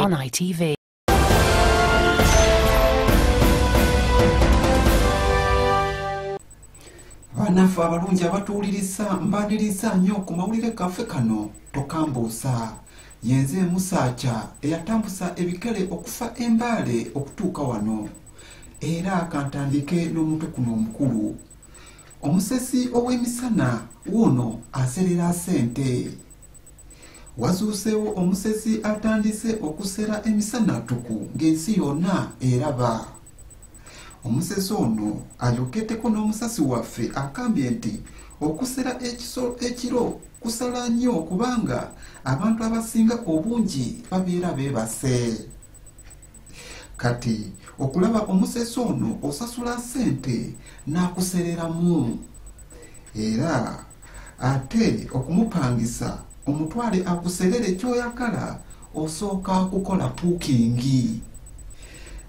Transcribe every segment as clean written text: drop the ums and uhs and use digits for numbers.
on ITV. Banafu abalungi abatuwuliriza mbaniriza nnyo ku mawulire gaffe kano tokambuusa yenze Musaacha eyatambusa ebikere okufa Embaale okutuuka wano era kantandike n'omutwe kuno omukulu. Omusesi ow'emisana wuno aserera ssente. Wazuuseewo omusesi atandise okusera emisana tuku ng'ensi yonna eraba. Omusesi ono ayokeddeko n'omusasi waffe akambye nti okusera ekiro kusala nnyo kubanga abantu abasinga obungi babeera beebase. Kati okulaba omusesi ono osasula ssente n'akusereramu era ate okumupangisa omutwale akuserere ky'oyagala osooka kukola puukingi.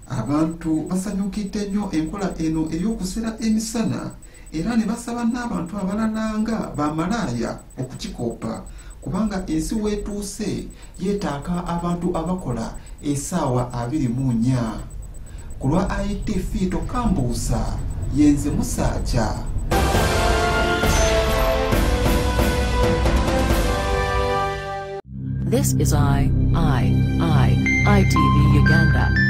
Abantu basanyukidde nnyo enkola eno ey'okusera emisana era ne basaba n'abantu abalala nga bamalaaya okukikoppa kubanga ensi weetuuse yeetaaga abantu abakola essaawa 24. Ku lwa ITV tokambuusa yenze Musaacha. This is ITV Uganda.